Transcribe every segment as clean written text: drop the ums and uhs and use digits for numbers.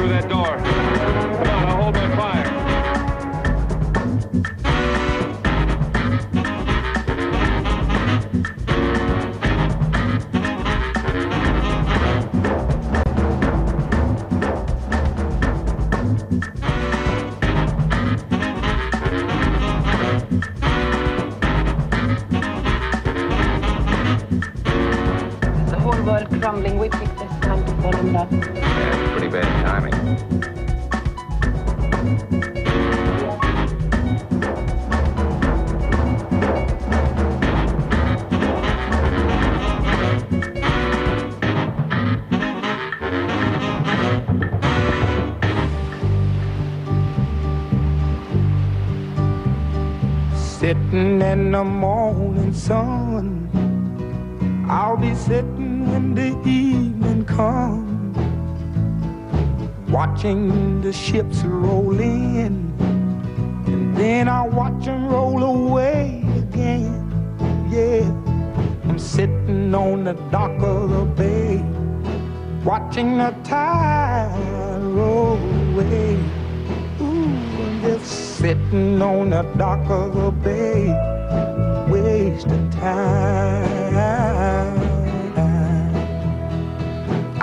through that door. Come on, I'll hold my fire. Crumbling, we picked this time to fall in love. Yeah, it's pretty bad timing. Sitting in the morning sun, I'll be sitting when the evening comes, watching the ships roll in, and then I'll watch them roll away again. Yeah, I'm sitting on the dock of the bay, watching the tide roll away. Ooh, I'm just sitting on the dock of the bay, wasting time.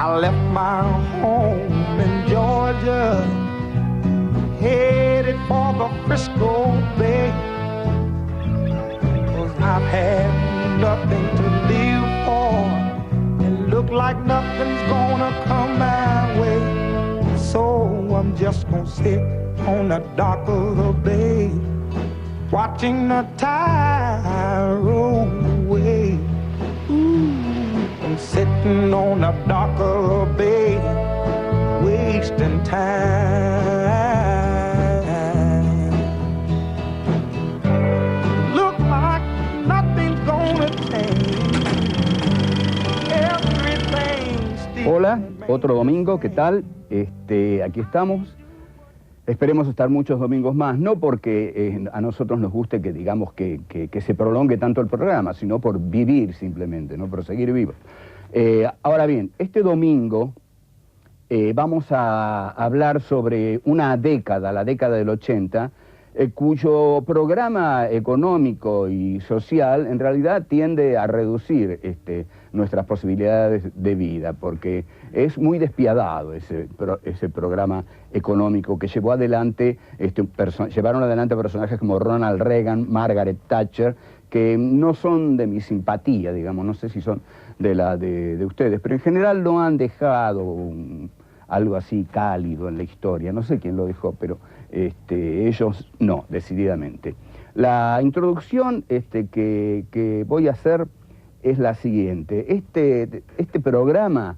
I left my home in Georgia, headed for the Frisco Bay, 'cause I've had nothing to live for, and look like nothing's gonna come my way. So I'm just gonna sit on the dock of the bay, watching the tide roll away. Ooh, I'm sitting on the dock of the bay, wasting time. Look like nothing's gonna change. Everything's still. Hola, otro domingo, ¿qué tal? Aquí estamos. Esperemos estar muchos domingos más, no porque a nosotros nos guste que digamos que se prolongue tanto el programa, sino por vivir simplemente, ¿no? Por seguir vivos. Ahora bien, este domingo vamos a hablar sobre una década, la década del 80, cuyo programa económico y social en realidad tiende a reducir nuestras posibilidades de vida, porque es muy despiadado ese programa económico que llevó adelante, llevaron adelante personajes como Ronald Reagan, Margaret Thatcher, que no son de mi simpatía, digamos, no sé si son de ustedes, pero en general no han dejado algo así cálido en la historia. No sé quién lo dejó, pero ellos no, decididamente. La introducción que voy a hacer es la siguiente. Este programa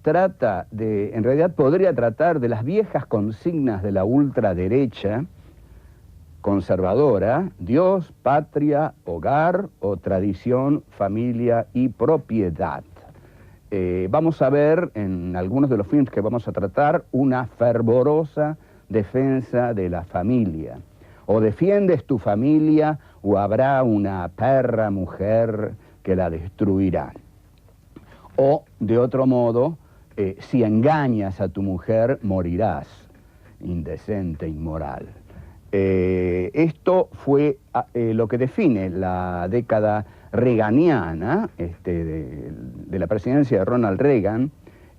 trata en realidad podría tratar de las viejas consignas de la ultraderecha conservadora: Dios, patria, hogar o tradición, familia y propiedad. Vamos a ver en algunos de los films que vamos a tratar una fervorosa defensa de la familia. O defiendes tu familia o habrá una perra mujer que la destruirá. O, de otro modo, si engañas a tu mujer, morirás, indecente, inmoral. Esto fue lo que define la década reaganiana de la presidencia de Ronald Reagan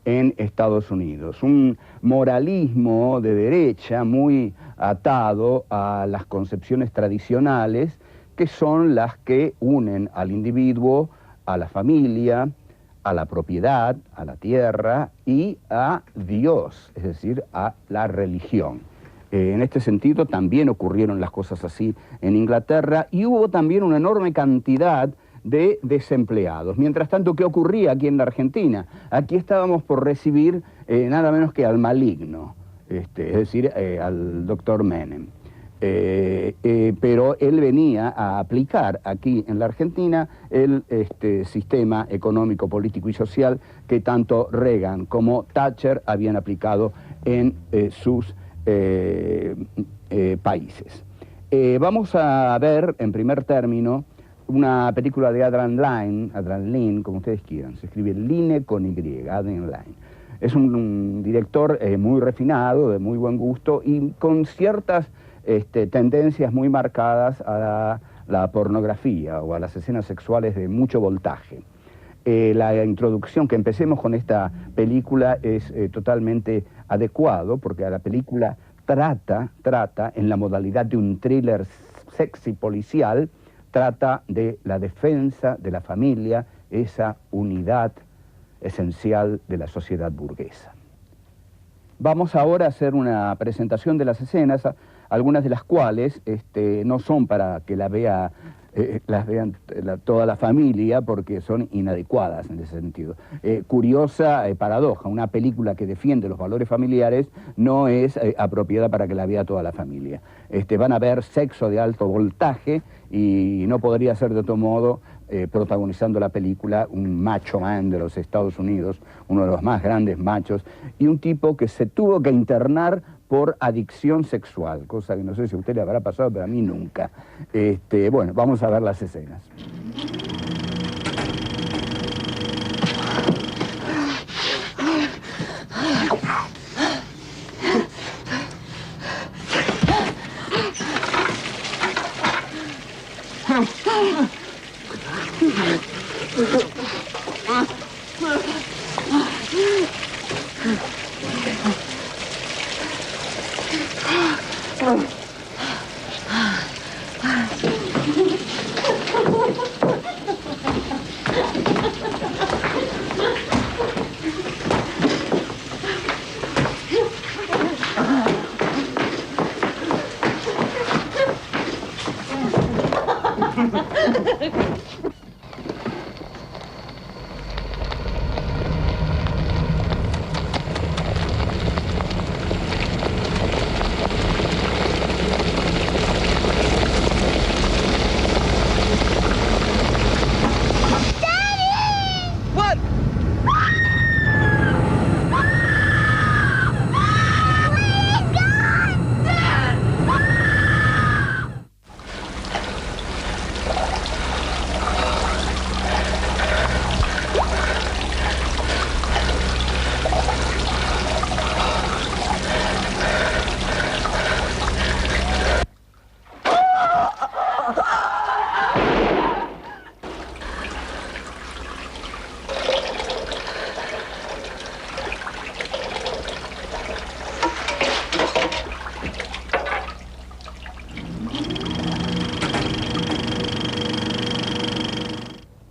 en Estados Unidos. Un moralismo de derecha muy atado a las concepciones tradicionales, que son las que unen al individuo, a la familia, a la propiedad, a la tierra y a Dios, es decir, a la religión. En este sentido también ocurrieron las cosas así en Inglaterra y hubo también una enorme cantidad de desempleados. Mientras tanto, ¿qué ocurría aquí en la Argentina? Aquí estábamos por recibir nada menos que al maligno, es decir, al doctor Menem. Pero él venía a aplicar aquí en la Argentina el sistema económico, político y social que tanto Reagan como Thatcher habían aplicado en sus países. Vamos a ver, en primer término, una película de Adrian Lyne, como ustedes quieran, se escribe Line con Y, Adrian Lyne. Es un director muy refinado, de muy buen gusto y con ciertas tendencias muy marcadas a la pornografía o a las escenas sexuales de mucho voltaje. La introducción, que empecemos con esta película, es totalmente adecuado porque a la película trata en la modalidad de un thriller sexy policial, trata de la defensa de la familia, esa unidad esencial de la sociedad burguesa. Vamos ahora a hacer una presentación de las escenas, algunas de las cuales no son para que las vean toda la familia, porque son inadecuadas en ese sentido. Curiosa paradoja, una película que defiende los valores familiares no es apropiada para que la vea toda la familia. Van a ver sexo de alto voltaje y no podría ser de otro modo protagonizando la película un macho man de los Estados Unidos, uno de los más grandes machos, y un tipo que se tuvo que internar por adicción sexual, cosa que no sé si a usted le habrá pasado, pero a mí nunca. Bueno, vamos a ver las escenas.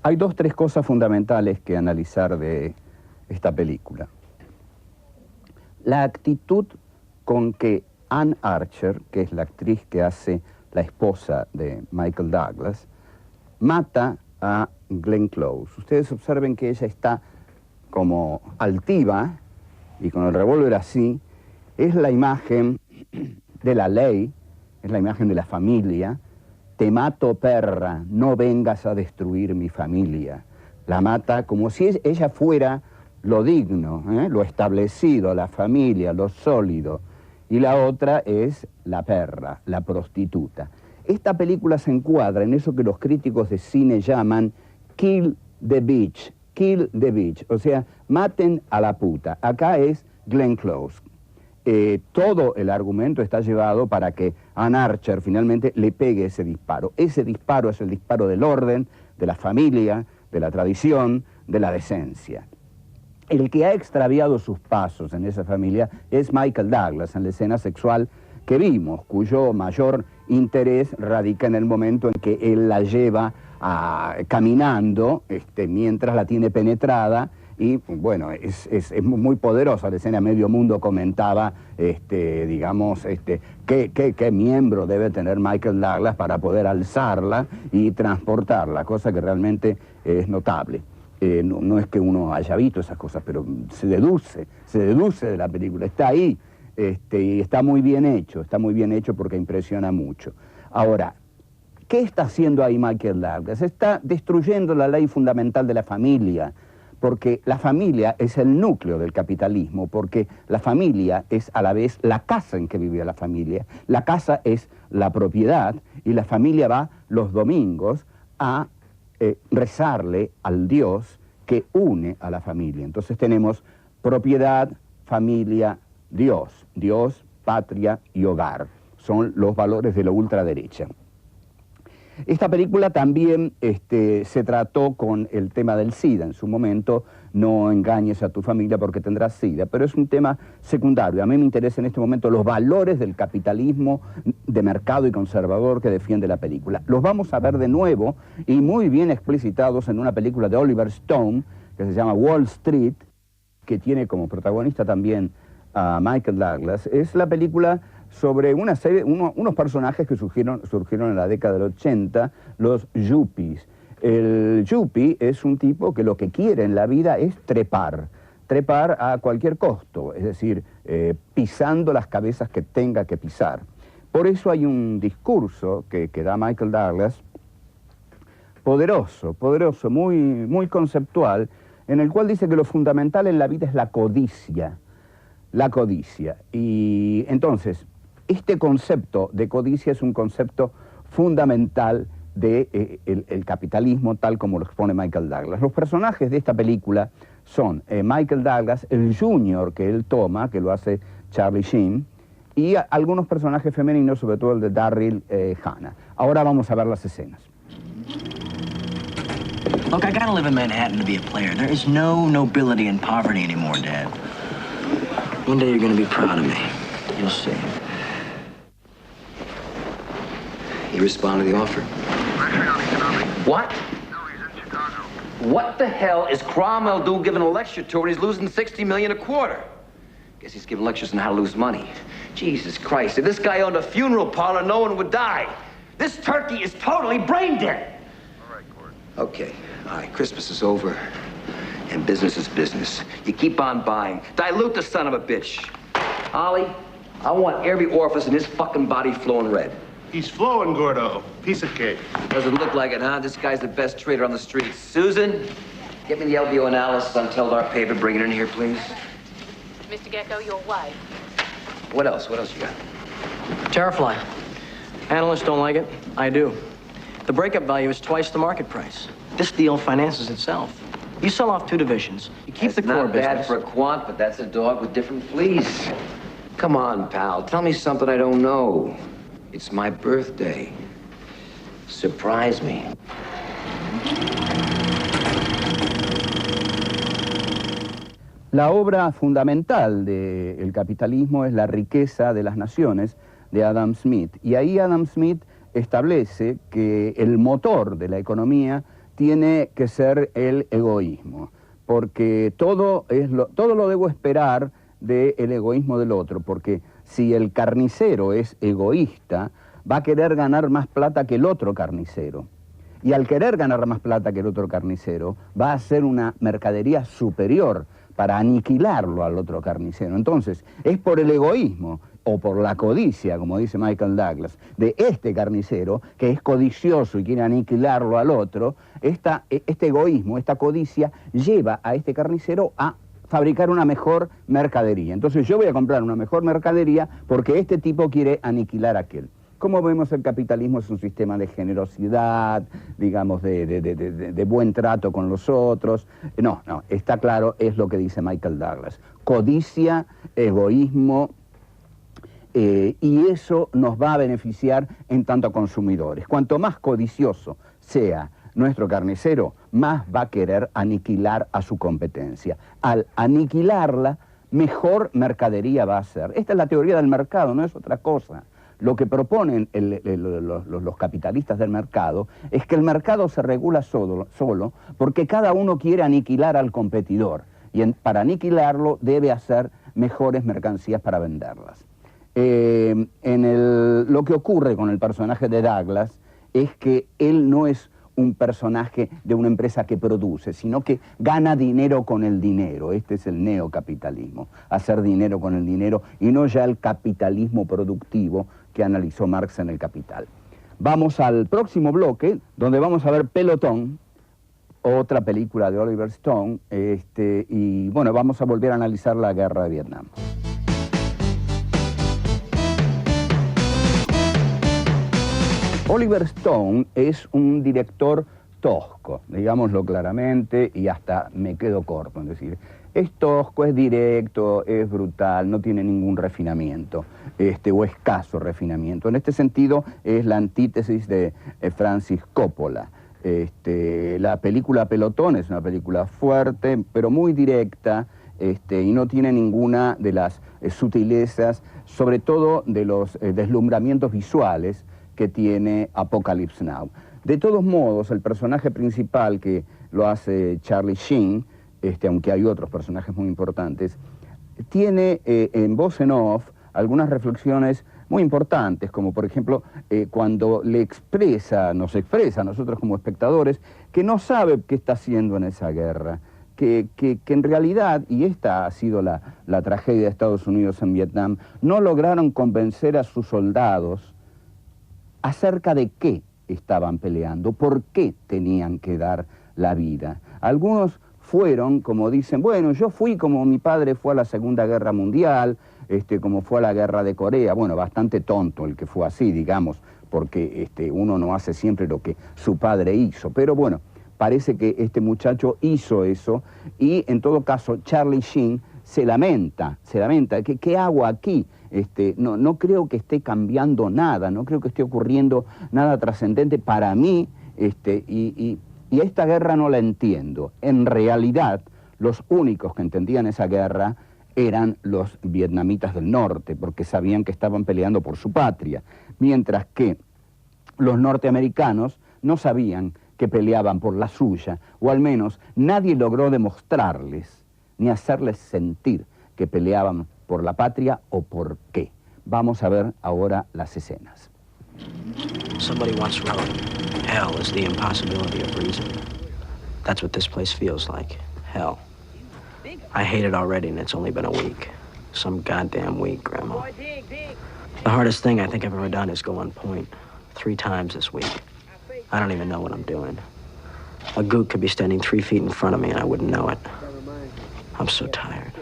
Hay tres cosas fundamentales que analizar de esta película. La actitud con que Anne Archer, que es la actriz que hace la esposa de Michael Douglas, mata a Glenn Close. Ustedes observen que ella está como altiva y con el revólver así. Es la imagen de la ley, es la imagen de la familia. Te mato, perra, no vengas a destruir mi familia. La mata como si ella fuera lo digno, lo establecido, la familia, lo sólido. Y la otra es la perra, la prostituta. Esta película se encuadra en eso que los críticos de cine llaman kill the bitch, o sea, maten a la puta. Acá es Glenn Close. Todo el argumento está llevado para que Anne Archer finalmente le pegue ese disparo. Ese disparo es el disparo del orden, de la familia, de la tradición, de la decencia. El que ha extraviado sus pasos en esa familia es Michael Douglas, en la escena sexual que vimos, cuyo mayor interés radica en el momento en que él la lleva caminando mientras la tiene penetrada. Y bueno, es muy poderosa la escena. Medio mundo comentaba, digamos, qué miembro debe tener Michael Douglas para poder alzarla y transportarla, cosa que realmente es notable. No es que uno haya visto esas cosas, pero se deduce de la película, está ahí, y está muy bien hecho porque impresiona mucho. Ahora, ¿qué está haciendo ahí Michael Douglas? Está destruyendo la ley fundamental de la familia, porque la familia es el núcleo del capitalismo, porque la familia es a la vez la casa en que vive la familia. La casa es la propiedad y la familia va los domingos a rezarle al Dios que une a la familia. Entonces tenemos propiedad, familia, Dios. Dios, patria y hogar. Son los valores de la ultraderecha. Esta película también se trató con el tema del SIDA en su momento. No engañes a tu familia porque tendrás SIDA, pero es un tema secundario. A mí me interesa en este momento los valores del capitalismo de mercado y conservador que defiende la película. Los vamos a ver de nuevo y muy bien explicitados en una película de Oliver Stone que se llama Wall Street, que tiene como protagonista también a Michael Douglas. Es la película sobre una serie, unos personajes que surgieron en la década del 80, los yuppies. El yuppie es un tipo que lo que quiere en la vida es trepar a cualquier costo, es decir, pisando las cabezas que tenga que pisar. Por eso hay un discurso que da Michael Douglas, poderoso, muy conceptual, en el cual dice que lo fundamental en la vida es la codicia. La codicia. Y entonces, este concepto de codicia es un concepto fundamental del capitalismo, tal como lo expone Michael Douglas. Los personajes de esta película son Michael Douglas, el junior que él toma, que lo hace Charlie Sheen, y algunos personajes femeninos, sobre todo el de Daryl Hannah. Ahora vamos a ver las escenas. Look, I gotta live in Manhattan to be a player. There is no nobility in poverty anymore, Dad. One day you're gonna be proud of me. You'll see. You respond to the offer? What? What the hell is Cromwell do giving a lecture tour when he's losing $60 million a quarter? Guess he's giving lectures on how to lose money. Jesus Christ, if this guy owned a funeral parlor, no one would die. This turkey is totally brain dead. All right, Gordon. Okay, all right, Christmas is over, and business is business. You keep on buying. Dilute the son of a bitch. Ollie, I want every orifice in his fucking body flowing red. He's flowing, Gordo. Piece of cake. Doesn't look like it, huh? This guy's the best trader on the street. Susan, get me the LBO analysis on Teldar paper. Bring it in here, please. Mr. Gecko, your wife. What else? What else you got? Terrafly. Analysts don't like it. I do. The breakup value is twice the market price. This deal finances itself. You sell off 2 divisions. You keep the core business. Not bad for a quant, but that's a dog with different fleas. Come on, pal. Tell me something I don't know. It's my birthday. Surprise me. La obra fundamental del capitalismo es La riqueza de las naciones, de Adam Smith. Y ahí Adam Smith establece que el motor de la economía tiene que ser el egoísmo, porque todo lo debo esperar del egoísmo del otro, porque si el carnicero es egoísta, va a querer ganar más plata que el otro carnicero. Y al querer ganar más plata que el otro carnicero, va a hacer una mercadería superior para aniquilarlo al otro carnicero. Entonces, es por el egoísmo o por la codicia, como dice Michael Douglas, de este carnicero, que es codicioso y quiere aniquilarlo al otro, este egoísmo, esta codicia, lleva a este carnicero a fabricar una mejor mercadería. Entonces yo voy a comprar una mejor mercadería porque este tipo quiere aniquilar a aquel. Como vemos, el capitalismo es un sistema de generosidad, digamos, de buen trato con los otros. No, está claro, es lo que dice Michael Douglas. Codicia, egoísmo, y eso nos va a beneficiar en tanto a consumidores. Cuanto más codicioso sea nuestro carnicero, más va a querer aniquilar a su competencia. Al aniquilarla, mejor mercadería va a ser. Esta es la teoría del mercado, no es otra cosa. Lo que proponen los capitalistas del mercado es que el mercado se regula solo porque cada uno quiere aniquilar al competidor y para aniquilarlo debe hacer mejores mercancías para venderlas. Lo que ocurre con el personaje de Douglas es que él no es un personaje de una empresa que produce, sino que gana dinero con el dinero. Este es el neocapitalismo, hacer dinero con el dinero y no ya el capitalismo productivo que analizó Marx en El Capital. Vamos al próximo bloque, donde vamos a ver Pelotón, otra película de Oliver Stone, y bueno, vamos a volver a analizar la guerra de Vietnam. Oliver Stone es un director tosco, digámoslo claramente, y hasta me quedo corto en decir. Es tosco, es directo, es brutal, no tiene ningún refinamiento, o escaso refinamiento. En este sentido es la antítesis de Francis Coppola. La película Pelotón es una película fuerte, pero muy directa, y no tiene ninguna de las sutilezas, sobre todo de los deslumbramientos visuales que tiene Apocalypse Now. De todos modos, el personaje principal, que lo hace Charlie Sheen, aunque hay otros personajes muy importantes, tiene en voz en off algunas reflexiones muy importantes, como por ejemplo cuando nos expresa a nosotros como espectadores, que no sabe qué está haciendo en esa guerra, que en realidad, y esta ha sido la tragedia de Estados Unidos en Vietnam, no lograron convencer a sus soldados acerca de qué estaban peleando, por qué tenían que dar la vida. Algunos fueron, como dicen, bueno, yo fui como mi padre fue a la Segunda Guerra Mundial, como fue a la Guerra de Corea. Bueno, bastante tonto el que fue así, digamos, porque uno no hace siempre lo que su padre hizo. Pero bueno, parece que este muchacho hizo eso, y en todo caso Charlie Sheen se lamenta, ¿qué hago aquí? No creo que esté cambiando nada, no creo que esté ocurriendo nada trascendente para mí, y esta guerra no la entiendo. En realidad, los únicos que entendían esa guerra eran los vietnamitas del norte, porque sabían que estaban peleando por su patria, mientras que los norteamericanos no sabían que peleaban por la suya, o al menos nadie logró demostrarles ni hacerles sentir que peleaban por la patria o por qué. Vamos a ver ahora las escenas. Somebody once wrote, hell is the impossibility of reason. That's what this place feels like, hell. I hate it already, and it's only been a week. Some goddamn week, Grandma. The hardest thing I think I've ever done is go on point 3 times this week. I don't even know what I'm doing. A gook could be standing 3 feet in front of me and I wouldn't know it. I'm so tired.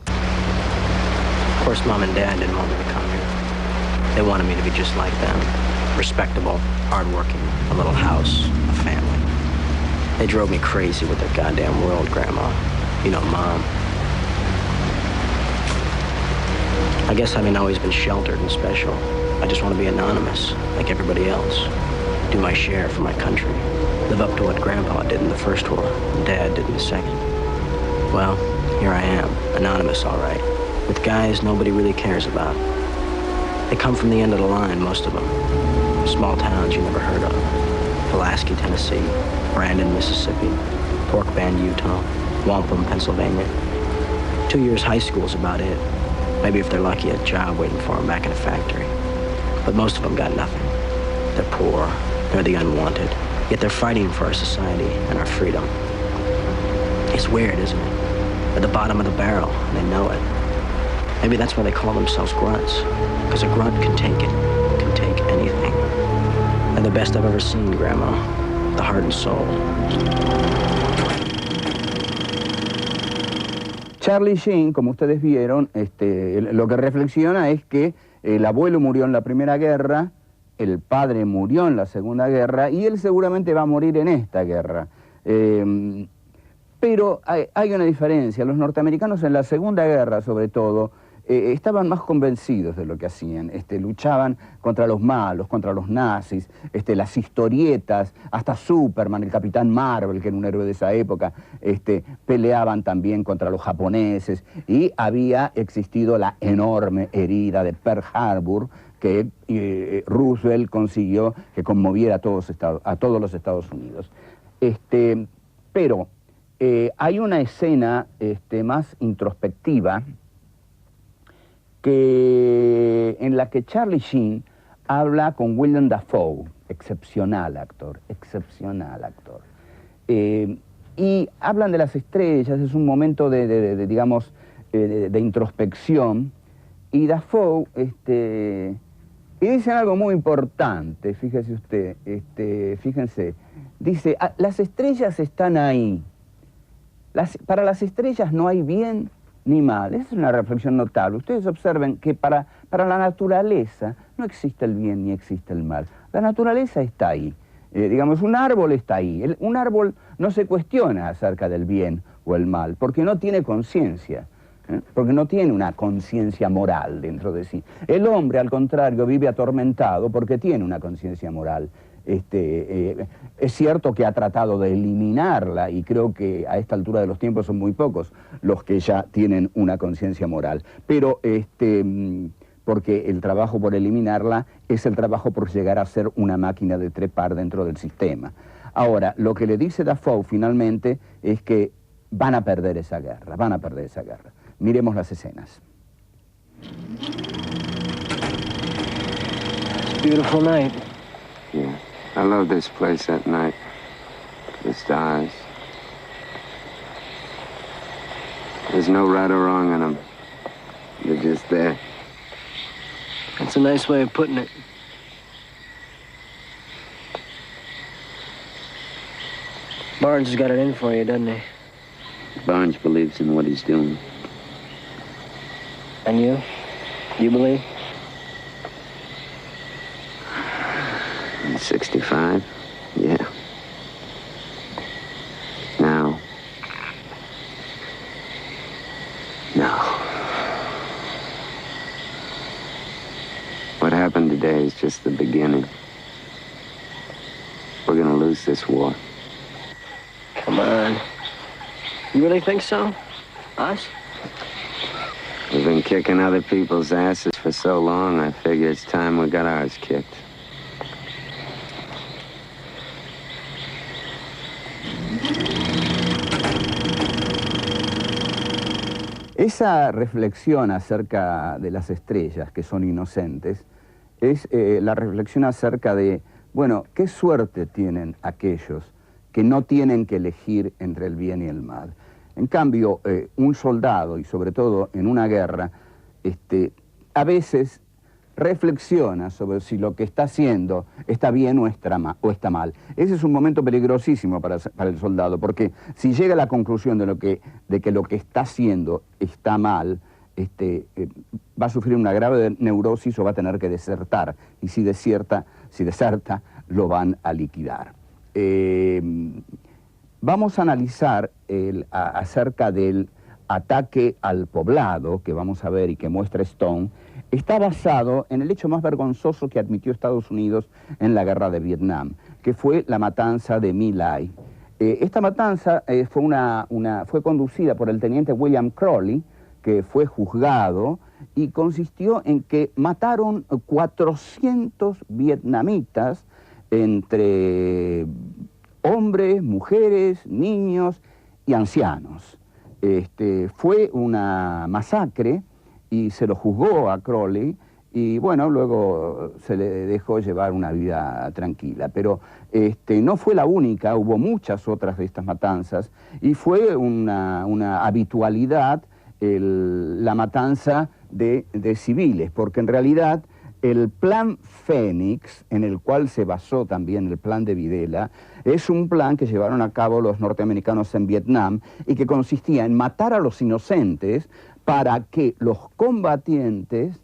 Of course, Mom and Dad didn't want me to come here. They wanted me to be just like them. Respectable, hardworking, a little house, a family. They drove me crazy with their goddamn world, Grandma. You know, Mom. I guess having always been sheltered and special, I just want to be anonymous, like everybody else. Do my share for my country. Live up to what Grandpa did in the first war, and Dad did in the second. Well, here I am, anonymous, all right, with guys nobody really cares about. They come from the end of the line, most of them. Small towns you never heard of. Pulaski, Tennessee, Brandon, Mississippi, Pork Bend, Utah, Wampum, Pennsylvania. 2 years high school's about it. Maybe if they're lucky, a job waiting for them back in a factory. But most of them got nothing. They're poor, they're the unwanted, yet they're fighting for our society and our freedom. It's weird, isn't it? At the bottom of the barrel, and they know it. Maybe that's why they call themselves grunts, because a grunt can take it, can take anything. They're the best I've ever seen, Grandma, the heart and soul. Charlie Sheen, como ustedes vieron, lo que reflexiona es que el abuelo murió en la Primera Guerra, el padre murió en la Segunda Guerra y él seguramente va a morir en esta guerra. Pero hay una diferencia. Los norteamericanos en la Segunda Guerra, sobre todo, estaban más convencidos de lo que hacían. Luchaban contra los malos, contra los nazis, las historietas, hasta Superman, el Capitán Marvel, que era un héroe de esa época, peleaban también contra los japoneses, y había existido la enorme herida de Pearl Harbor, que Roosevelt consiguió que conmoviera a todos los Estados Unidos. Pero hay una escena más introspectiva, en la que Charlie Sheen habla con Willem Dafoe, excepcional actor, y hablan de las estrellas. Es un momento digamos, de introspección, y Dafoe, y dicen algo muy importante, fíjese usted, fíjense, dice, las estrellas están ahí, para las estrellas no hay bien ni mal. Esa es una reflexión notable. Ustedes observen que para la naturaleza no existe el bien ni existe el mal. La naturaleza está ahí. Digamos, un árbol está ahí. Un árbol no se cuestiona acerca del bien o el mal, porque no tiene conciencia, porque no tiene una conciencia moral dentro de sí. El hombre, al contrario, vive atormentado porque tiene una conciencia moral. Es cierto que ha tratado de eliminarla y creo que a esta altura de los tiempos son muy pocos los que ya tienen una conciencia moral, pero porque el trabajo por eliminarla es el trabajo por llegar a ser una máquina de trepar dentro del sistema. Ahora, lo que le dice Dafoe finalmente es que van a perder esa guerra, van a perder esa guerra. Miremos las escenas. It's a beautiful night. Yeah, I love this place at night. The stars. There's no right or wrong in them. They're just there. That's a nice way of putting it. Barnes has got it in for you, doesn't he? Barnes believes in what he's doing. And you? You believe? In 65? Yeah. Now? No. What happened today is just the beginning. We're gonna lose this war. Come on. You really think so? Us? We've been kicking other people's asses for so long, I figure it's time we got ours kicked. Esa reflexión acerca de las estrellas que son inocentes es la reflexión acerca de, bueno, qué suerte tienen aquellos que no tienen que elegir entre el bien y el mal. En cambio, un soldado, y sobre todo en una guerra, a veces reflexiona sobre si lo que está haciendo está bien o está mal. Ese es un momento peligrosísimo para el soldado, porque si llega a la conclusión de que lo que está haciendo está mal, va a sufrir una grave neurosis o va a tener que desertar, y si deserta, lo van a liquidar. Vamos a analizar acerca del ataque al poblado que vamos a ver y que muestra Stone. Está basado en el hecho más vergonzoso que admitió Estados Unidos en la guerra de Vietnam, que fue la matanza de My Lai. Esta matanza fue conducida por el teniente William Crowley, que fue juzgado, y consistió en que mataron 400 vietnamitas entre hombres, mujeres, niños y ancianos. Fue una masacre y se lo juzgó a Crowley y bueno, luego se le dejó llevar una vida tranquila. Pero no fue la única, hubo muchas otras de estas matanzas y fue una habitualidad la matanza de civiles, porque en realidad el plan Fénix, en el cual se basó también el plan de Videla, es un plan que llevaron a cabo los norteamericanos en Vietnam y que consistía en matar a los inocentes para que los combatientes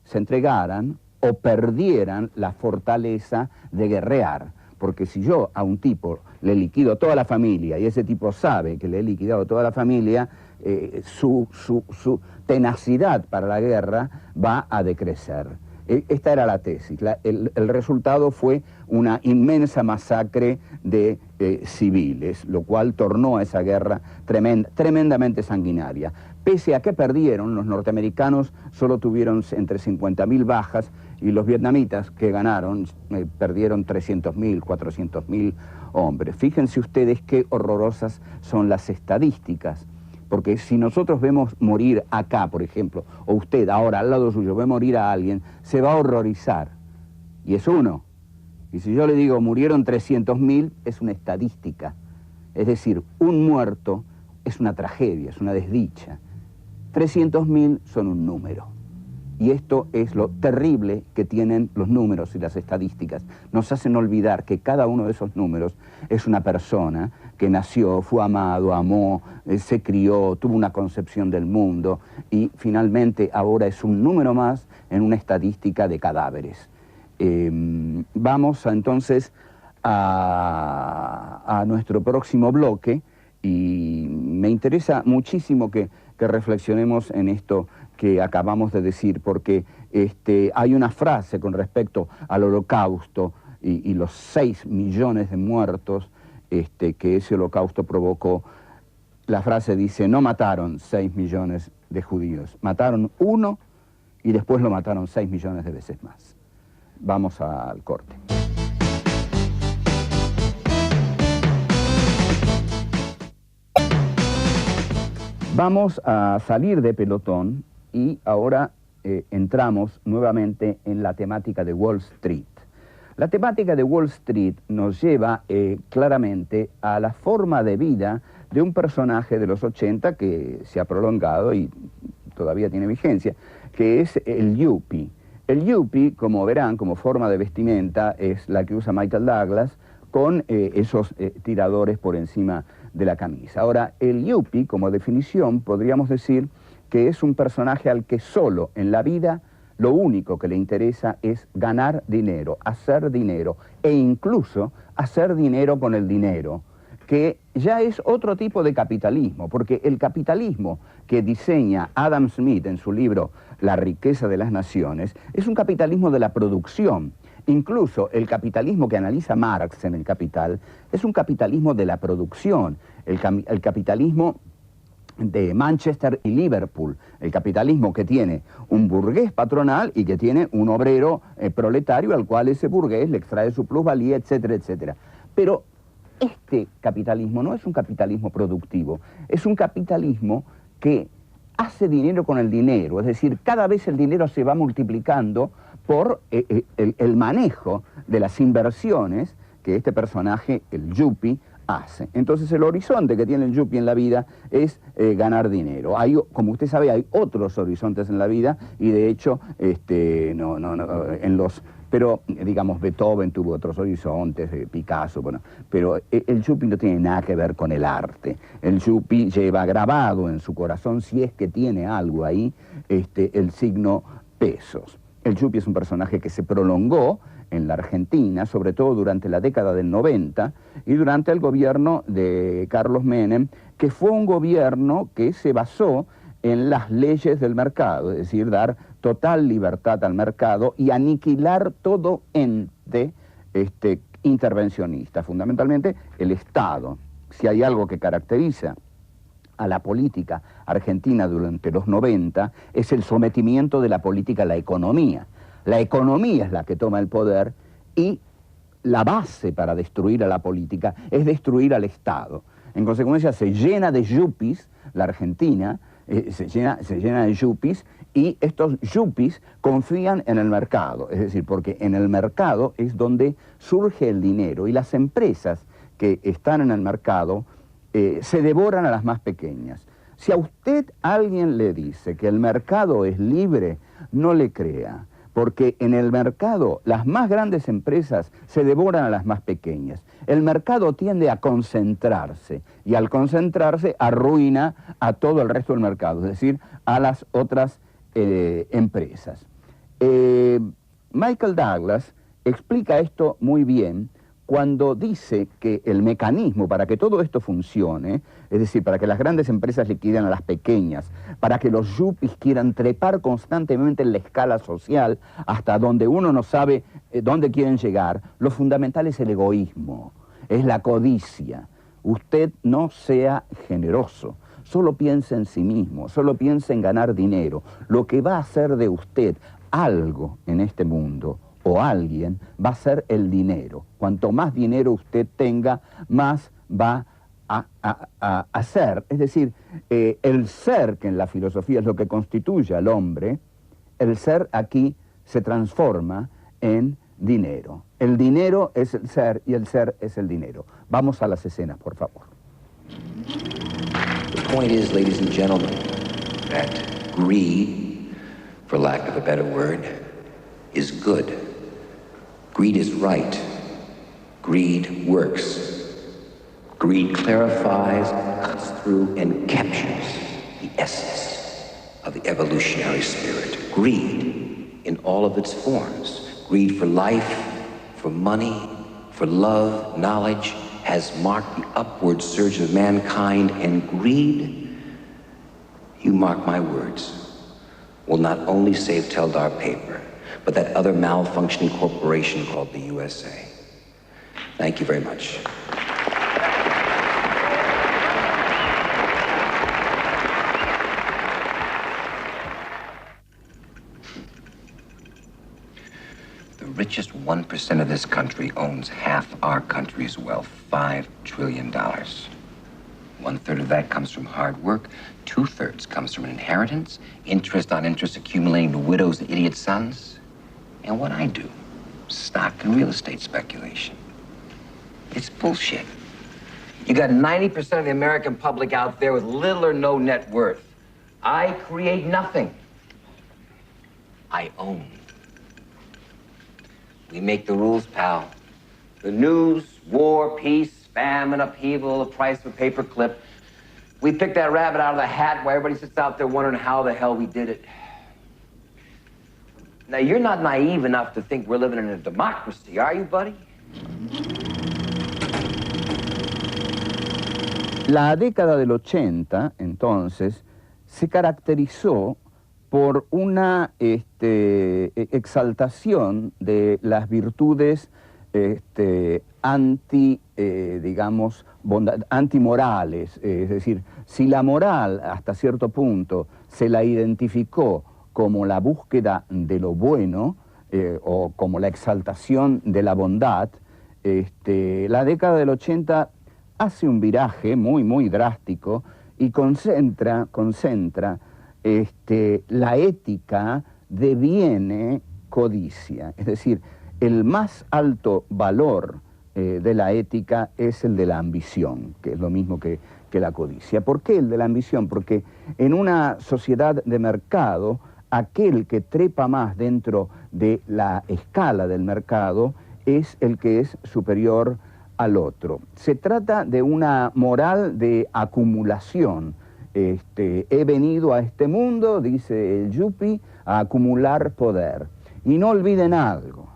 se entregaran o perdieran la fortaleza de guerrear. Porque si yo a un tipo le liquido toda la familia y ese tipo sabe que le he liquidado toda la familia, su tenacidad para la guerra va a decrecer. Esta era la tesis. El resultado fue una inmensa masacre de civiles, lo cual tornó a esa guerra tremendamente sanguinaria. Pese a que perdieron, los norteamericanos solo tuvieron entre 50.000 bajas y los vietnamitas que ganaron perdieron 300.000, 400.000 hombres. Fíjense ustedes qué horrorosas son las estadísticas. Porque si nosotros vemos morir acá, por ejemplo, o usted ahora al lado suyo ve morir a alguien, se va a horrorizar. Y es uno. Y si yo le digo murieron 300.000, es una estadística. Es decir, un muerto es una tragedia, es una desdicha. 300.000 son un número. Y esto es lo terrible que tienen los números y las estadísticas. Nos hacen olvidar que cada uno de esos números es una persona que nació, fue amado, amó, se crió, tuvo una concepción del mundo y finalmente ahora es un número más en una estadística de cadáveres. Vamos entonces a nuestro próximo bloque Y me interesa muchísimo que reflexionemos en esto que acabamos de decir, porque hay una frase con respecto al Holocausto y los 6 millones de muertos que ese Holocausto provocó. La frase dice: no mataron 6 millones de judíos, mataron 1 y después lo mataron 6 millones de veces más. Vamos al corte. Vamos a salir de pelotón y ahora entramos nuevamente en la temática de Wall Street. La temática de Wall Street nos lleva claramente a la forma de vida de un personaje de los 80 que se ha prolongado y todavía tiene vigencia, que es el yuppie. El yuppie, como verán, como forma de vestimenta, es la que usa Michael Douglas, con esos tiradores por encima de la camisa. Ahora, el yuppie, como definición, podríamos decir que es un personaje al que solo en la vida lo único que le interesa es ganar dinero, hacer dinero, e incluso hacer dinero con el dinero, que ya es otro tipo de capitalismo, porque el capitalismo que diseña Adam Smith en su libro La riqueza de las naciones es un capitalismo de la producción. Incluso el capitalismo que analiza Marx en El Capital es un capitalismo de la producción, el capitalismo de Manchester y Liverpool, el capitalismo que tiene un burgués patronal y que tiene un obrero proletario al cual ese burgués le extrae su plusvalía, etcétera, etcétera. Pero este capitalismo no es un capitalismo productivo, es un capitalismo que hace dinero con el dinero, es decir, cada vez el dinero se va multiplicando por el manejo de las inversiones que este personaje, el yuppie, hace. Entonces el horizonte que tiene el yuppie en la vida es ganar dinero. Como usted sabe, hay otros horizontes en la vida y de hecho, pero digamos Beethoven tuvo otros horizontes, Picasso, bueno, pero el yuppie no tiene nada que ver con el arte. El yuppie lleva grabado en su corazón, si es que tiene algo ahí, el signo pesos. El yuppie es un personaje que se prolongó en la Argentina, sobre todo durante la década del 90 y durante el gobierno de Carlos Menem, que fue un gobierno que se basó en las leyes del mercado, es decir, dar total libertad al mercado y aniquilar todo ente intervencionista, fundamentalmente el Estado. Si hay algo que caracteriza a la política argentina durante los 90 es el sometimiento de la política a la economía. La economía es la que toma el poder y la base para destruir a la política es destruir al Estado. En consecuencia se llena de yuppies, la Argentina se llena de yuppies y estos yuppies confían en el mercado, es decir, porque en el mercado es donde surge el dinero y las empresas que están en el mercado se devoran a las más pequeñas. Si a usted alguien le dice que el mercado es libre, no le crea, porque en el mercado las más grandes empresas se devoran a las más pequeñas. El mercado tiende a concentrarse y al concentrarse arruina a todo el resto del mercado, es decir, a las otras empresas. Michael Douglas explica esto muy bien cuando dice que el mecanismo para que todo esto funcione, es decir, para que las grandes empresas liquiden a las pequeñas, para que los yuppies quieran trepar constantemente en la escala social hasta donde uno no sabe dónde quieren llegar, lo fundamental es el egoísmo, es la codicia. Usted no sea generoso, solo piense en sí mismo, solo piense en ganar dinero. Lo que va a hacer de usted algo en este mundo o alguien va a ser el dinero. Cuanto más dinero usted tenga, más va a ser. Es decir, el ser, que en la filosofía es lo que constituye al hombre, el ser aquí se transforma en dinero. El dinero es el ser y el ser es el dinero. Vamos a las escenas, por favor. The point is, ladies and gentlemen, that greed, for lack of a better word, is good. Greed is right. Greed works. Greed clarifies, cuts through, and captures the essence of the evolutionary spirit. Greed in all of its forms. Greed for life, for money, for love, knowledge, has marked the upward surge of mankind, and greed, you mark my words, will not only save Teldar Paper, but that other malfunctioning corporation called the USA. Thank you very much. The richest 1% of this country owns half our country's wealth, $5 trillion. 1/3 of that comes from hard work, 2/3 comes from an inheritance, interest on interest accumulating to widows and idiot sons. And what I do, stock and real estate speculation. It's bullshit. You got 90% of the American public out there with little or no net worth. I create nothing. I own. We make the rules, pal. The news, war, peace, famine, upheaval, the price of a paper clip. We pick that rabbit out of the hat while everybody sits out there wondering how the hell we did it. Now, you're not naive enough to think we're living in a democracy, are you, buddy? La década del 80, entonces, se caracterizó por una exaltación de las virtudes antimorales. Es decir, si la moral hasta cierto punto se la identificó como la búsqueda de lo bueno o como la exaltación de la bondad, la década del 80 hace un viraje muy, muy drástico y concentra la ética deviene codicia. Es decir, el más alto valor de la ética es el de la ambición, que es lo mismo que la codicia. ¿Por qué el de la ambición? Porque en una sociedad de mercado, aquel que trepa más dentro de la escala del mercado es el que es superior al otro. Se trata de una moral de acumulación. He venido a este mundo, dice el yuppie, a acumular poder. Y no olviden algo,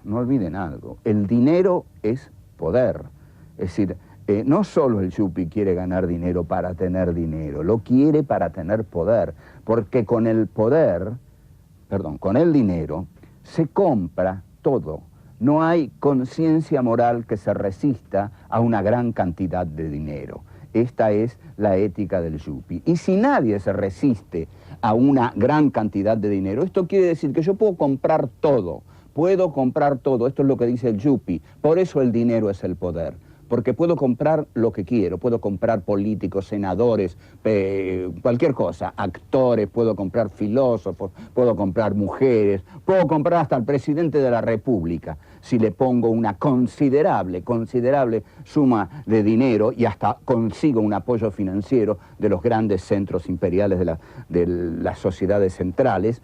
el dinero es poder. Es decir, no solo el yuppie quiere ganar dinero para tener dinero, lo quiere para tener poder, porque con el dinero se compra todo. No hay conciencia moral que se resista a una gran cantidad de dinero. Esta es la ética del yuppie. Y si nadie se resiste a una gran cantidad de dinero, esto quiere decir que yo puedo comprar todo. Esto es lo que dice el yuppie. Por eso el dinero es el poder. Porque puedo comprar lo que quiero, puedo comprar políticos, senadores, cualquier cosa, actores, puedo comprar filósofos, puedo comprar mujeres, puedo comprar hasta el presidente de la República, si le pongo una considerable suma de dinero y hasta consigo un apoyo financiero de los grandes centros imperiales de las sociedades centrales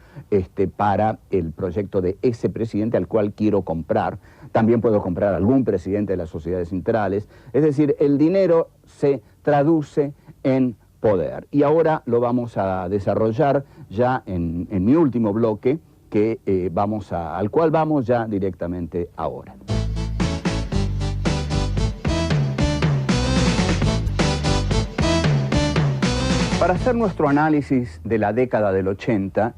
para el proyecto de ese presidente al cual quiero comprar. También puedo comprar algún presidente de las sociedades centrales. Es decir, el dinero se traduce en poder. Y ahora lo vamos a desarrollar ya en mi último bloque, al cual vamos ya directamente ahora. Para hacer nuestro análisis de la década del 80,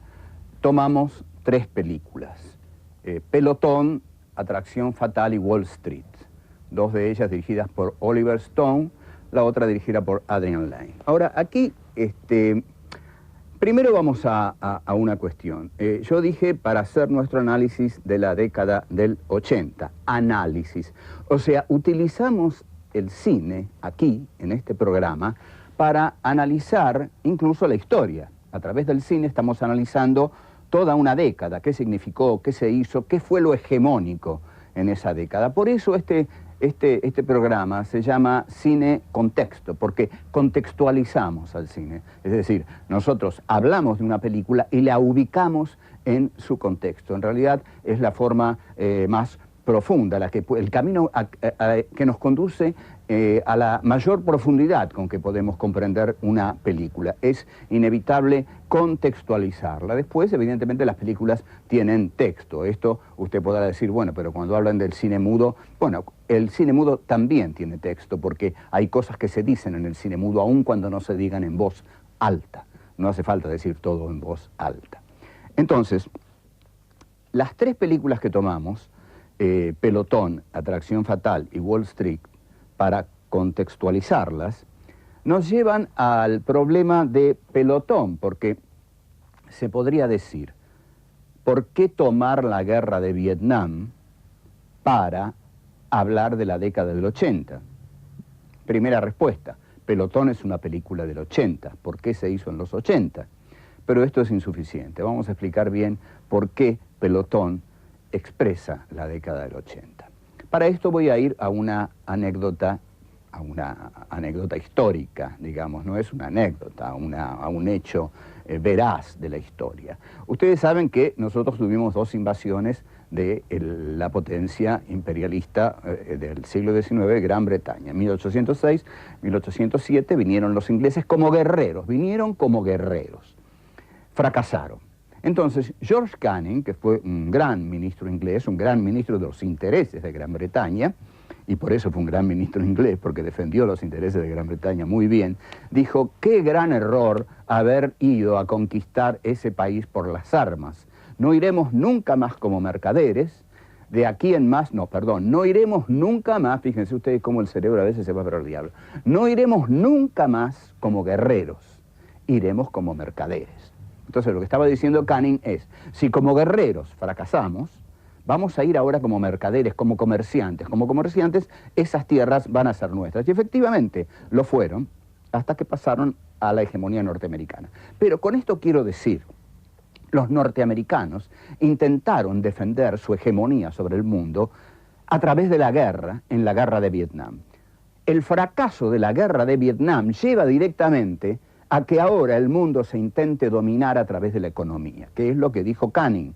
tomamos 3 películas. Pelotón, Atracción Fatal y Wall Street. 2 de ellas dirigidas por Oliver Stone, la otra dirigida por Adrian Lyne. Ahora, aquí, primero vamos a una cuestión. Yo dije para hacer nuestro análisis de la década del 80. Análisis. O sea, utilizamos el cine aquí, en este programa, para analizar incluso la historia. A través del cine estamos analizando toda una década, qué significó, qué se hizo, qué fue lo hegemónico en esa década. Por eso este programa se llama Cine Contexto, porque contextualizamos al cine. Es decir, nosotros hablamos de una película y la ubicamos en su contexto. En realidad es la forma más profunda, el camino que nos conduce a la mayor profundidad con que podemos comprender una película. Es inevitable contextualizarla. Después, evidentemente, las películas tienen texto. Esto usted podrá decir, bueno, pero cuando hablan del cine mudo, bueno, el cine mudo también tiene texto, porque hay cosas que se dicen en el cine mudo, aun cuando no se digan en voz alta. No hace falta decir todo en voz alta. Entonces, las tres películas que tomamos, Pelotón, Atracción Fatal y Wall Street, para contextualizarlas, nos llevan al problema de Pelotón, porque se podría decir, ¿por qué tomar la guerra de Vietnam para hablar de la década del 80? Primera respuesta, Pelotón es una película del 80, ¿por qué se hizo en los 80? Pero esto es insuficiente, vamos a explicar bien por qué Pelotón expresa la década del 80. Para esto voy a ir a una anécdota histórica, digamos, no es una anécdota, a un hecho veraz de la historia. Ustedes saben que nosotros tuvimos dos invasiones de la potencia imperialista del siglo XIX, Gran Bretaña. En 1806, 1807 vinieron los ingleses como guerreros, fracasaron. Entonces, George Canning, que fue un gran ministro inglés, un gran ministro de los intereses de Gran Bretaña, y por eso fue un gran ministro inglés, porque defendió los intereses de Gran Bretaña muy bien, dijo, qué gran error haber ido a conquistar ese país por las armas. No iremos nunca más como mercaderes, de aquí en más, no iremos nunca más, fíjense ustedes cómo el cerebro a veces se va para el diablo, no iremos nunca más como guerreros, iremos como mercaderes. Entonces lo que estaba diciendo Canning es, si como guerreros fracasamos, vamos a ir ahora como mercaderes, como comerciantes. Como comerciantes, esas tierras van a ser nuestras. Y efectivamente lo fueron hasta que pasaron a la hegemonía norteamericana. Pero con esto quiero decir, los norteamericanos intentaron defender su hegemonía sobre el mundo a través de la guerra, en la guerra de Vietnam. El fracaso de la guerra de Vietnam lleva directamente a que ahora el mundo se intente dominar a través de la economía, que es lo que dijo Canning.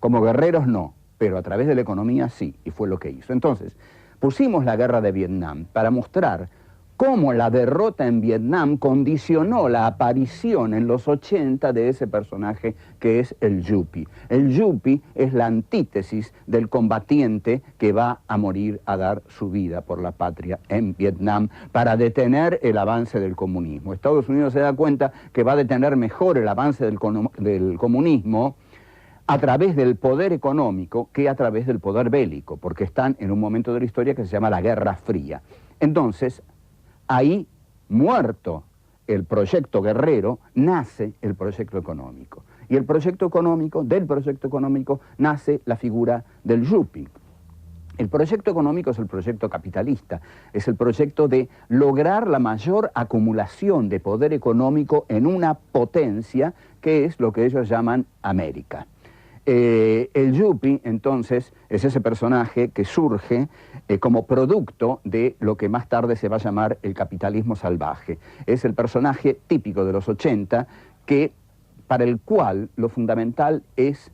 Como guerreros no, pero a través de la economía sí, y fue lo que hizo. Entonces, pusimos la guerra de Vietnam para mostrar cómo la derrota en Vietnam condicionó la aparición en los 80 de ese personaje que es el Yuppie. El Yuppie es la antítesis del combatiente que va a morir a dar su vida por la patria en Vietnam para detener el avance del comunismo. Estados Unidos se da cuenta que va a detener mejor el avance del comunismo a través del poder económico que a través del poder bélico, porque están en un momento de la historia que se llama la Guerra Fría. Entonces, ahí, muerto el proyecto guerrero, nace el proyecto económico. Y del proyecto económico, nace la figura del Yuppie. El proyecto económico es el proyecto capitalista, es el proyecto de lograr la mayor acumulación de poder económico en una potencia que es lo que ellos llaman América. El Yuppie, entonces, es ese personaje que surge como producto de lo que más tarde se va a llamar el capitalismo salvaje. Es el personaje típico de los 80 para el cual lo fundamental es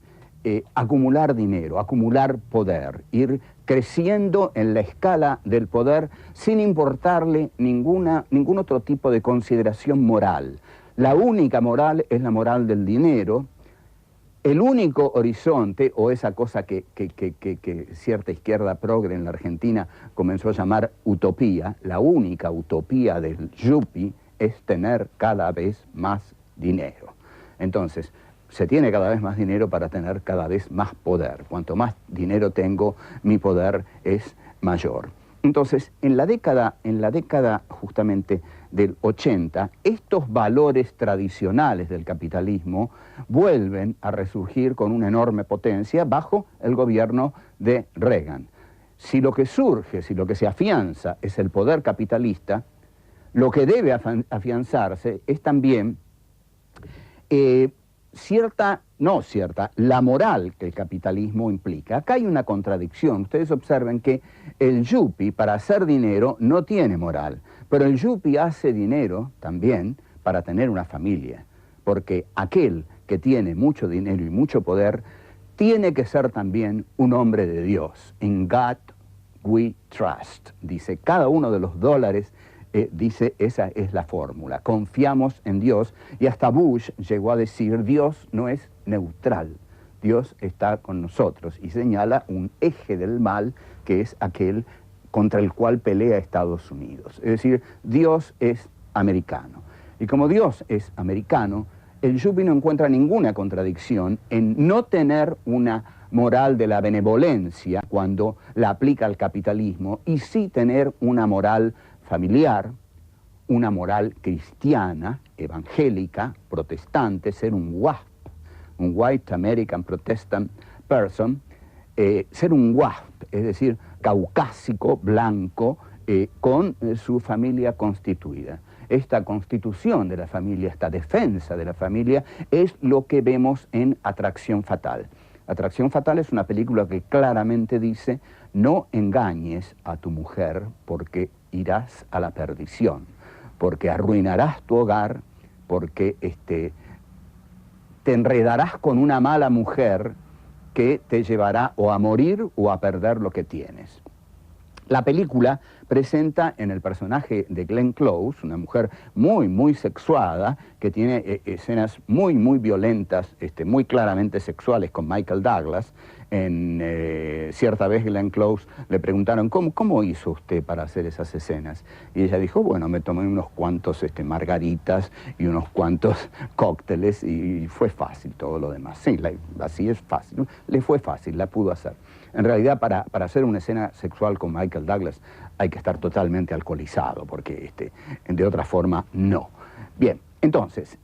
acumular dinero, acumular poder, ir creciendo en la escala del poder sin importarle ningún otro tipo de consideración moral. La única moral es la moral del dinero. El único horizonte, o esa cosa que cierta izquierda progre en la Argentina comenzó a llamar utopía, la única utopía del Yuppie es tener cada vez más dinero. Entonces, se tiene cada vez más dinero para tener cada vez más poder. Cuanto más dinero tengo, mi poder es mayor. Entonces, en la década justamente del 80, estos valores tradicionales del capitalismo vuelven a resurgir con una enorme potencia bajo el gobierno de Reagan. Si lo que surge, si lo que se afianza es el poder capitalista, lo que debe afianzarse es también la moral que el capitalismo implica. Acá hay una contradicción. Ustedes observen que el Yuppie, para hacer dinero, no tiene moral. Pero el Yuppie hace dinero también para tener una familia. Porque aquel que tiene mucho dinero y mucho poder, tiene que ser también un hombre de Dios. In God we trust. Dice, cada uno de los dólares, dice, esa es la fórmula. Confiamos en Dios. Y hasta Bush llegó a decir, Dios no es neutral. Dios está con nosotros. Y señala un eje del mal, que es aquel contra el cual pelea Estados Unidos. Es decir, Dios es americano. Y como Dios es americano, el Yuppie no encuentra ninguna contradicción en no tener una moral de la benevolencia cuando la aplica al capitalismo y sí tener una moral familiar, una moral cristiana, evangélica, protestante, ser un WASP, un White American Protestant Person, ser un WASP, es decir, caucásico, blanco, con su familia constituida. Esta constitución de la familia, esta defensa de la familia, es lo que vemos en Atracción Fatal. Atracción Fatal es una película que claramente dice, no engañes a tu mujer porque irás a la perdición, porque arruinarás tu hogar, porque te enredarás con una mala mujer que te llevará o a morir o a perder lo que tienes. La película presenta en el personaje de Glenn Close, una mujer muy, muy sexuada, que tiene escenas muy, muy violentas, muy claramente sexuales con Michael Douglas. Cierta vez Glenn Close le preguntaron, ¿cómo hizo usted para hacer esas escenas? Y ella dijo, bueno, me tomé unos cuantos margaritas y unos cuantos cócteles y fue fácil todo lo demás. Sí, así es fácil, le fue fácil, la pudo hacer. En realidad, para hacer una escena sexual con Michael Douglas hay que estar totalmente alcoholizado, porque de otra forma no. Bien, entonces,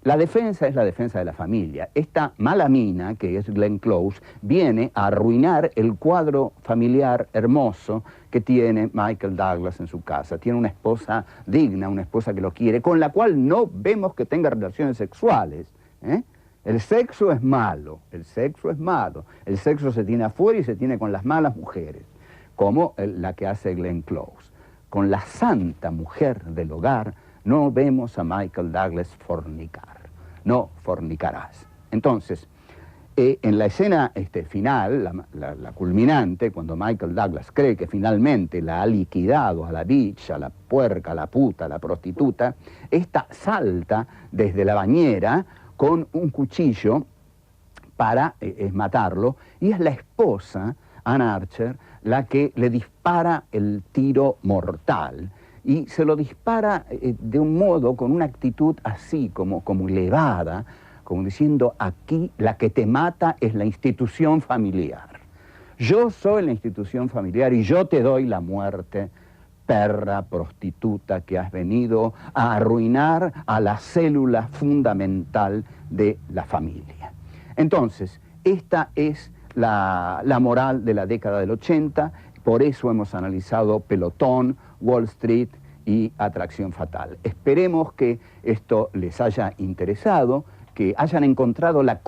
la defensa es la defensa de la familia. Esta mala mina, que es Glenn Close, viene a arruinar el cuadro familiar hermoso que tiene Michael Douglas en su casa. Tiene una esposa digna, una esposa que lo quiere, con la cual no vemos que tenga relaciones sexuales, ¿eh? El sexo es malo, el sexo es malo. El sexo se tiene afuera y se tiene con las malas mujeres, como la que hace Glenn Close. Con la santa mujer del hogar no vemos a Michael Douglas fornicar. No fornicarás. Entonces, en la escena final, la culminante, cuando Michael Douglas cree que finalmente la ha liquidado a la bitch, a la puerca, a la puta, a la prostituta, esta salta desde la bañera con un cuchillo para matarlo, y es la esposa, Ann Archer, la que le dispara el tiro mortal, y se lo dispara de un modo, con una actitud así, como elevada, como diciendo, aquí la que te mata es la institución familiar. Yo soy la institución familiar y yo te doy la muerte, perra prostituta que has venido a arruinar a la célula fundamental de la familia. Entonces, esta es la moral de la década del 80, por eso hemos analizado Pelotón, Wall Street y Atracción Fatal. Esperemos que esto les haya interesado, que hayan encontrado la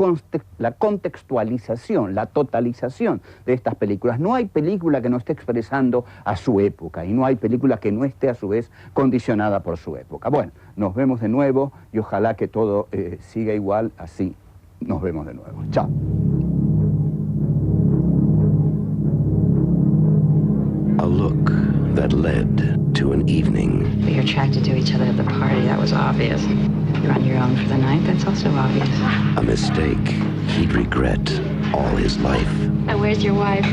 contextualización, la totalización de estas películas. No hay película que no esté expresando a su época y no hay película que no esté a su vez condicionada por su época. Bueno, nos vemos de nuevo y ojalá que todo siga igual así. Nos vemos de nuevo. Chao. A look that led to an evening. You're attracted to each other at the party, that was obvious. You're on your own for the night, that's also obvious. A mistake he'd regret all his life. And where's your wife?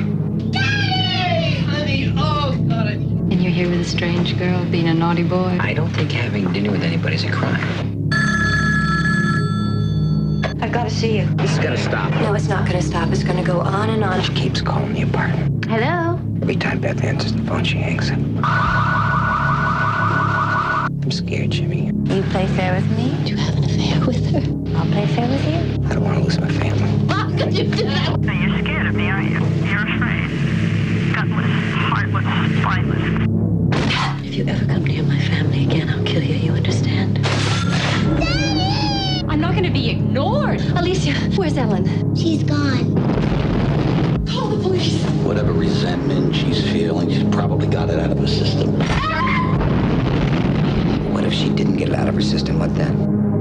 Daddy! Honey, oh, got it. And you're here with a strange girl, being a naughty boy. I don't think having dinner with anybody's a crime. I've got to see you. This is gonna stop. No, it's not gonna stop. It's gonna go on and on. She keeps calling the apartment. Hello? Every time Beth answers the phone, she hangs up. I'm scared, Jimmy. You play fair with me? Do you have an affair with her? I'll play fair with you. I don't want to lose my family. How could you do that? Now, you're scared of me, aren't you? You're afraid. Gutless, heartless, spineless. If you ever come near my family again, I'll kill you, you understand? Daddy! I'm not gonna be ignored. Alicia, where's Ellen? She's gone. Call the police. Whatever resentment she's feeling, she's probably got it out of her system. What if she didn't get it out of her system? What then?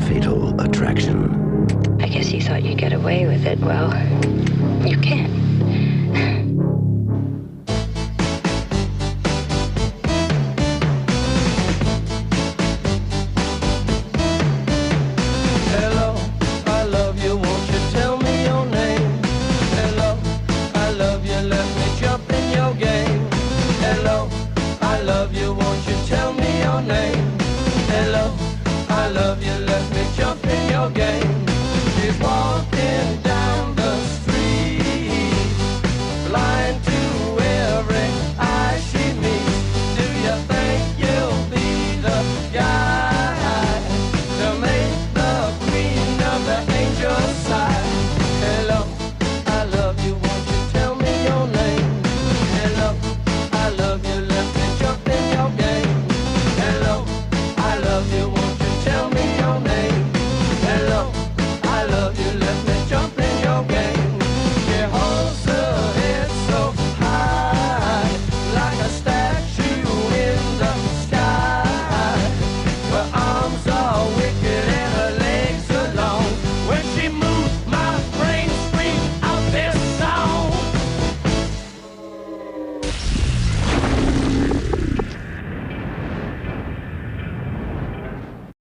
Fatal Attraction. I guess you thought you'd get away with it. Well, you can't. always want